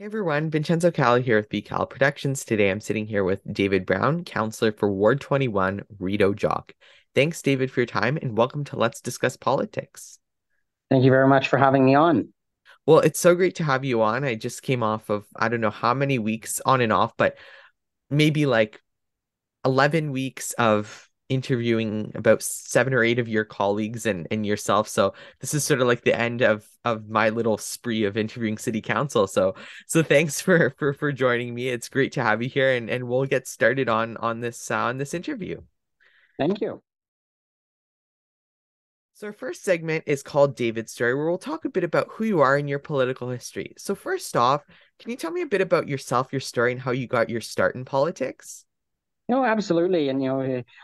Hey everyone, Vincenzo Cali here with VCalla Productions. Today I'm sitting here with David Brown, Councillor for Ward 21, Rideau-Jock. Thanks, David, for your time and welcome to Let's Discuss Politics. Thank you very much for having me on. Well, it's so great to have you on. I just came off of, I don't know how many weeks on and off, but maybe like 11 weeks of interviewing about seven or eight of your colleagues and yourself. So this is sort of like the end of my little spree of interviewing city council. So thanks for joining me. It's great to have you here and we'll get started on this interview. Thank you. So our first segment is called David's Story, where we'll talk a bit about who you are and your political history. So first off, can you tell me a bit about yourself, your story, and how you got your start in politics? No, absolutely.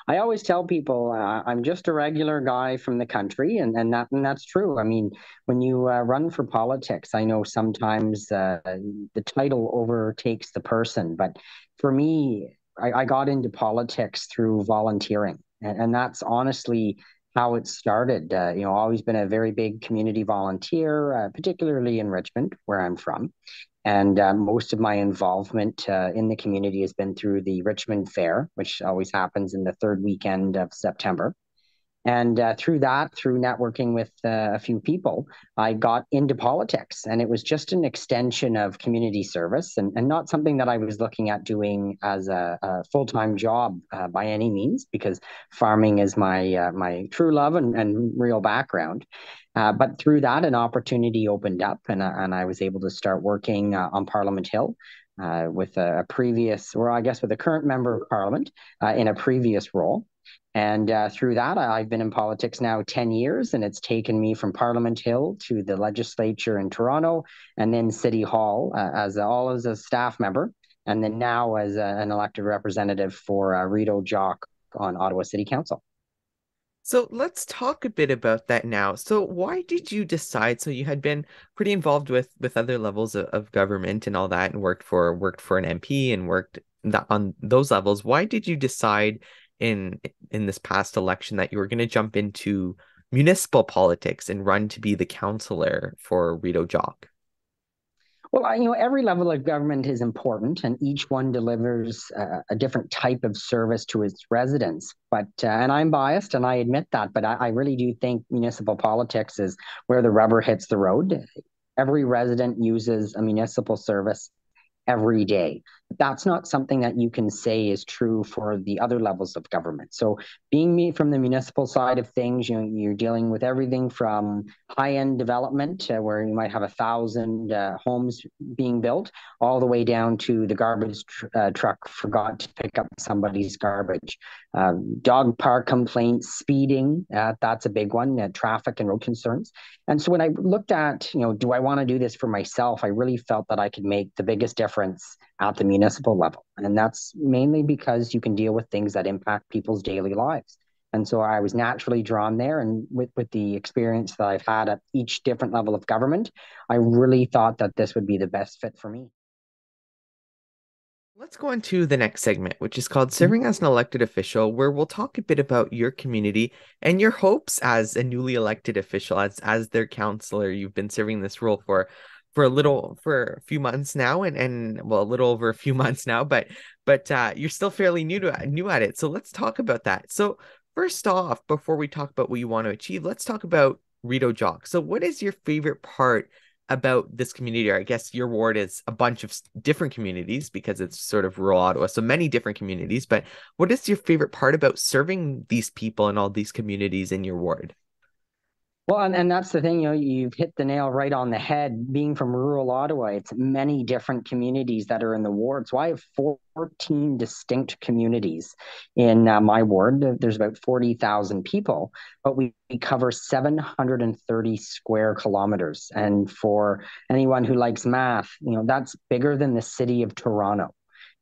I always tell people I'm just a regular guy from the country, and that's true. I mean, when you run for politics, I know sometimes the title overtakes the person, but for me, I got into politics through volunteering, and that's honestly how it started. Always been a very big community volunteer, particularly in Richmond, where I'm from. And most of my involvement in the community has been through the Richmond Fair, which always happens in the third weekend of September. And through that, through networking with a few people, I got into politics. And it was just an extension of community service and not something that I was looking at doing as a full time job by any means, because farming is my true love and real background. But through that, an opportunity opened up, and I was able to start working on Parliament Hill with a previous, or I guess with a current member of Parliament in a previous role. And through that, I've been in politics now 10 years, and it's taken me from Parliament Hill to the legislature in Toronto and then City Hall as a staff member, and then now as an elected representative for Rideau-Jock on Ottawa City Council. So let's talk a bit about that now. So why did you decide? So you had been pretty involved with other levels of government and all that, and worked for an MP and worked on those levels. Why did you decide in in this past election that you were going to jump into municipal politics and run to be the councillor for Rideau-Jock? Well, every level of government is important, and each one delivers a different type of service to its residents. And I'm biased, and I admit that, but I really do think municipal politics is where the rubber hits the road. Every resident uses a municipal service every day. That's not something that you can say is true for the other levels of government. So, being me from the municipal side of things, you're dealing with everything from high-end development, where you might have 1,000 homes being built, all the way down to the garbage truck forgot to pick up somebody's garbage. Dog park complaints, speeding, that's a big one, traffic and road concerns. And so when I looked at, do I want to do this for myself? I really felt that I could make the biggest difference at the municipal level. And that's mainly because you can deal with things that impact people's daily lives. And so I was naturally drawn there. And with the experience that I've had at each different level of government, I really thought that this would be the best fit for me. Let's go on to the next segment, which is called Serving as an Elected Official, where we'll talk a bit about your community and your hopes as a newly elected official, as their councillor. You've been serving this role for a few months now and well, a little over a few months now, but you're still fairly new at it. So let's talk about that. So first off, before we talk about what you want to achieve, let's talk about Rideau-Jock. So what is your favorite part about this community? Or I guess your ward is a bunch of different communities because it's sort of rural Ottawa, so many different communities. But what is your favorite part about serving these people in all these communities in your ward? Well, and that's the thing, you've hit the nail right on the head. Being from rural Ottawa, it's many different communities that are in the ward. So I have 14 distinct communities in my ward. There's about 40,000 people, but we cover 730 square kilometers. And for anyone who likes math, that's bigger than the city of Toronto.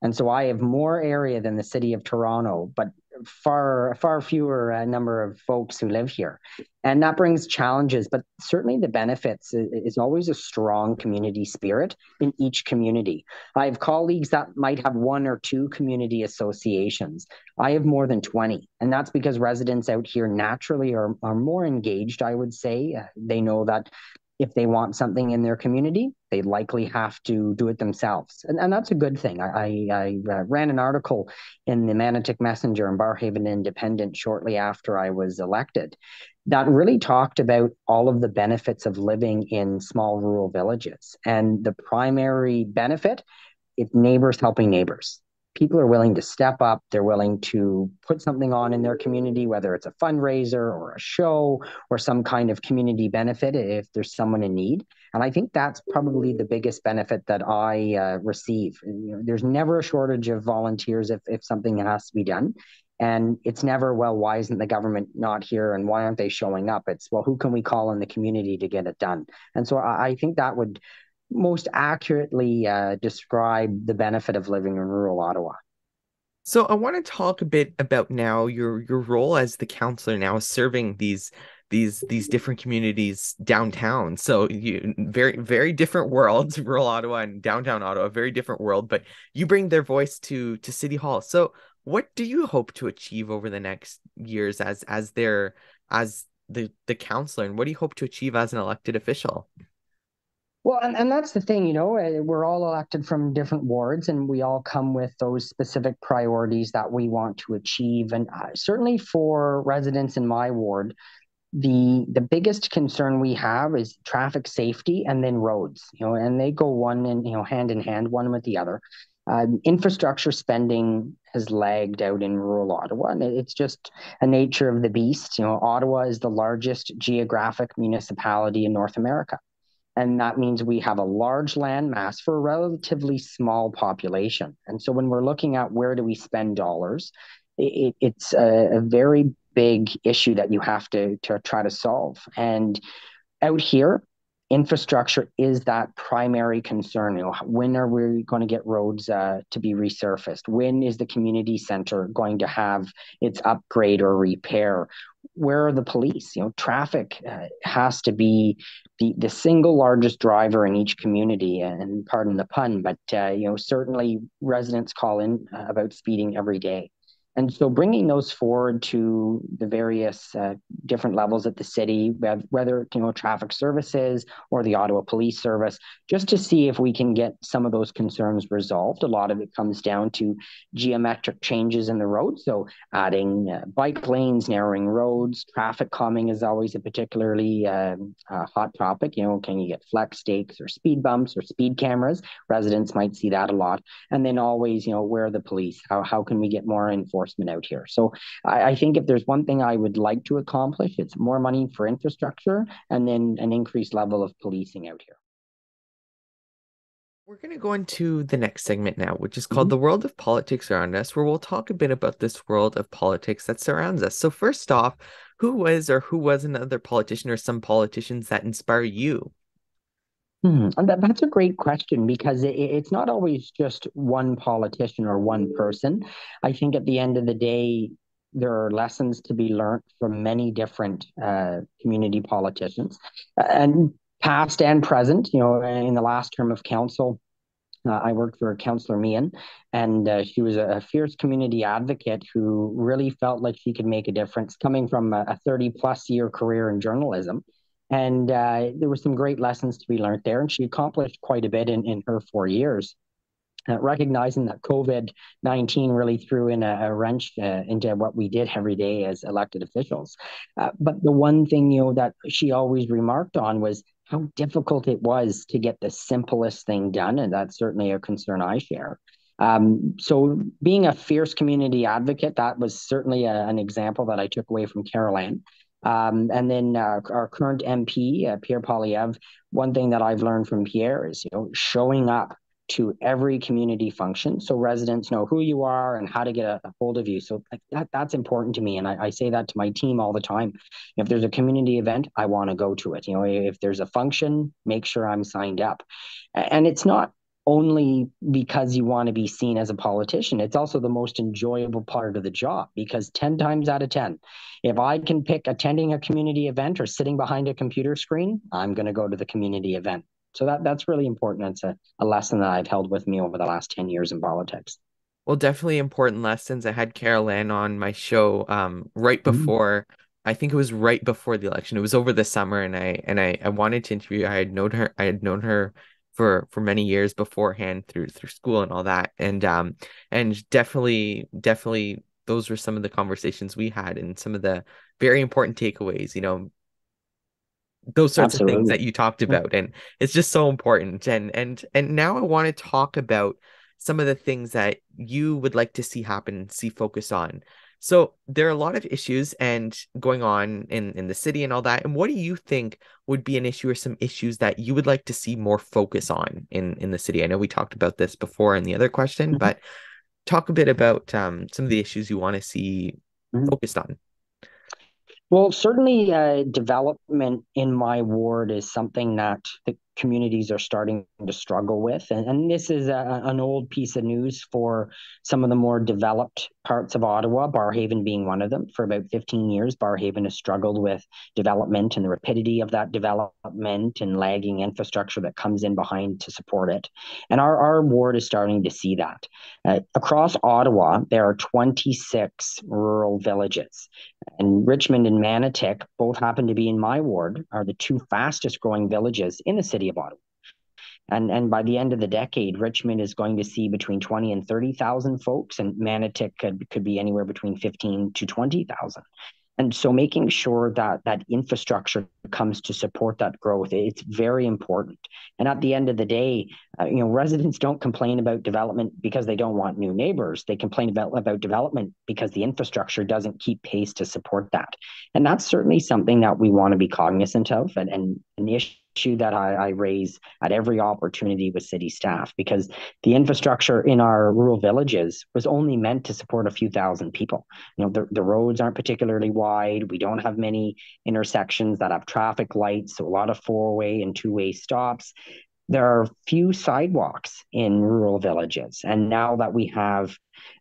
And so I have more area than the city of Toronto, but far fewer number of folks who live here. And that brings challenges, but certainly the benefits is always a strong community spirit in each community. I have colleagues that might have one or two community associations. I have more than 20. And that's because residents out here naturally are more engaged, I would say. They know that If they want something in their community, they likely have to do it themselves. And that's a good thing. I ran an article in the Manotick Messenger and Barrhaven Independent shortly after I was elected that really talked about all of the benefits of living in small rural villages. And the primary benefit, it's neighbors helping neighbors. People are willing to step up. They're willing to put something on in their community, whether it's a fundraiser or a show or some kind of community benefit if there's someone in need. And I think that's probably the biggest benefit that I receive. There's never a shortage of volunteers if something has to be done. And it's never, well, why isn't the government not here and why aren't they showing up? It's, well, who can we call in the community to get it done? And so I think that would most accurately describe the benefit of living in rural Ottawa. So I want to talk a bit about now your role as the counselor now serving these different communities downtown. So you very different worlds, rural Ottawa and downtown Ottawa, very different world, but you bring their voice to City Hall. So what do you hope to achieve over the next years as the counselor, and what do you hope to achieve as an elected official? Well, and that's the thing, we're all elected from different wards and we all come with those specific priorities that we want to achieve. And certainly for residents in my ward, the biggest concern we have is traffic safety and then roads, and they go one and hand in hand, one with the other. Infrastructure spending has lagged out in rural Ottawa, and it's just a nature of the beast. Ottawa is the largest geographic municipality in North America. And that means we have a large land mass for a relatively small population. And so when we're looking at where do we spend dollars, it's a very big issue that you have to try to solve. And out here, infrastructure is that primary concern. When are we going to get roads to be resurfaced? When is the community center going to have its upgrade or repair? Where are the police? Traffic has to be the single largest driver in each community. And pardon the pun, but certainly residents call in about speeding every day. And so bringing those forward to the various different levels at the city, whether traffic services or the Ottawa Police Service, just to see if we can get some of those concerns resolved. A lot of it comes down to geometric changes in the road. So adding bike lanes, narrowing roads, traffic calming is always a particularly hot topic. Can you get flex stakes or speed bumps or speed cameras? Residents might see that a lot. And then always, where are the police? How can we get more enforcement out here? So I think if there's one thing I would like to accomplish, it's more money for infrastructure and then an increased level of policing out here. We're going to go into the next segment now, which is called Mm-hmm. The World of Politics Around Us, where we'll talk a bit about this world of politics that surrounds us. So first off, who was another politician or some politicians that inspire you? And that's a great question because it's not always just one politician or one person. I think at the end of the day, there are lessons to be learned from many different community politicians and past and present. In the last term of council, I worked for Councillor Meehan, and she was a fierce community advocate who really felt like she could make a difference coming from a 30 plus year career in journalism. And there were some great lessons to be learned there. And she accomplished quite a bit in her 4 years. Recognizing that COVID-19 really threw in a wrench into what we did every day as elected officials. But the one thing, that she always remarked on was how difficult it was to get the simplest thing done. And that's certainly a concern I share. So being a fierce community advocate, that was certainly an example that I took away from Carol Ann. And then our current MP, Pierre Poilievre, one thing that I've learned from Pierre is, showing up to every community function so residents know who you are and how to get a hold of you. So that's important to me. And I say that to my team all the time. If there's a community event, I want to go to it. If there's a function, make sure I'm signed up. And it's not only because you want to be seen as a politician. It's also the most enjoyable part of the job because 10 times out of 10, if I can pick attending a community event or sitting behind a computer screen, I'm going to go to the community event. So that's really important. It's a lesson that I've held with me over the last 10 years in politics. Well, definitely important lessons. I had Carol Ann on my show right Mm-hmm. before I think it was right before the election. It was over the summer, and I wanted to interview her. I had known her for many years beforehand through school and all that. And definitely those were some of the conversations we had and some of the very important takeaways, those sorts of things Absolutely. that you talked about. And it's just so important. And now I want to talk about some of the things that you would like to see happen, see focus on. So there are a lot of issues and going on in the city and all that. And what do you think would be an issue or some issues that you would like to see more focus on in the city? I know we talked about this before in the other question, Mhm. but talk a bit about some of the issues you want to see Mhm. focused on. Well, certainly, development in my ward is something that the communities are starting to struggle with. And this is an old piece of news for some of the more developed parts of Ottawa, Barrhaven being one of them. For about 15 years, Barrhaven has struggled with development and the rapidity of that development and lagging infrastructure that comes in behind to support it. And our ward is starting to see that. Across Ottawa, there are 26 rural villages. And Richmond and Manotick both happen to be in my ward, are the two fastest growing villages in the city of Ottawa. And by the end of the decade, Richmond is going to see between 20 and 30,000 folks, and Manotick could be anywhere between 15 to 20,000. And so making sure that that infrastructure comes to support that growth, it's very important. And at the end of the day, residents don't complain about development because they don't want new neighbors. They complain about development because the infrastructure doesn't keep pace to support that. And that's certainly something that we want to be cognizant of, and an issue that I raise at every opportunity with city staff, because the infrastructure in our rural villages was only meant to support a few thousand people. The roads aren't particularly wide. We don't have many intersections that have traffic lights, so a lot of four-way and two-way stops. There are few sidewalks in rural villages. And now that we have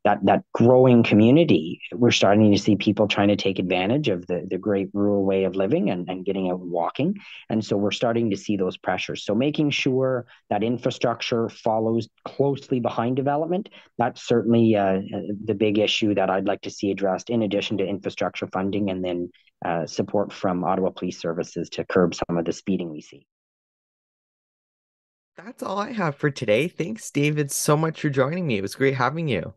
that growing community, we're starting to see people trying to take advantage of the great rural way of living and getting out and walking. And so we're starting to see those pressures. So making sure that infrastructure follows closely behind development, that's certainly the big issue that I'd like to see addressed, in addition to infrastructure funding and then support from Ottawa Police Services to curb some of the speeding we see. That's all I have for today. Thanks, David, so much for joining me. It was great having you.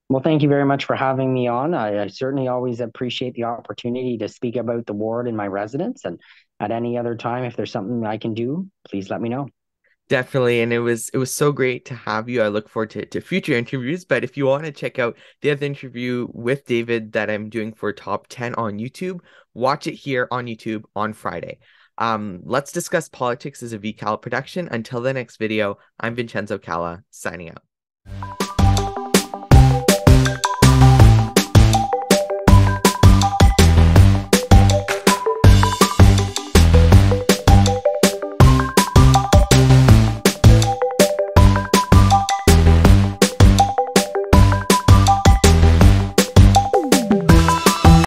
Well, thank you very much for having me on. I certainly always appreciate the opportunity to speak about the ward and my residents. And at any other time, if there's something I can do, please let me know. Definitely. And it was so great to have you. I look forward to future interviews. But if you want to check out the other interview with David that I'm doing for Top 10 on YouTube, watch it here on YouTube on Friday. Let's discuss politics as a VCalla production. Until the next video, I'm Vincenzo Calla, signing out.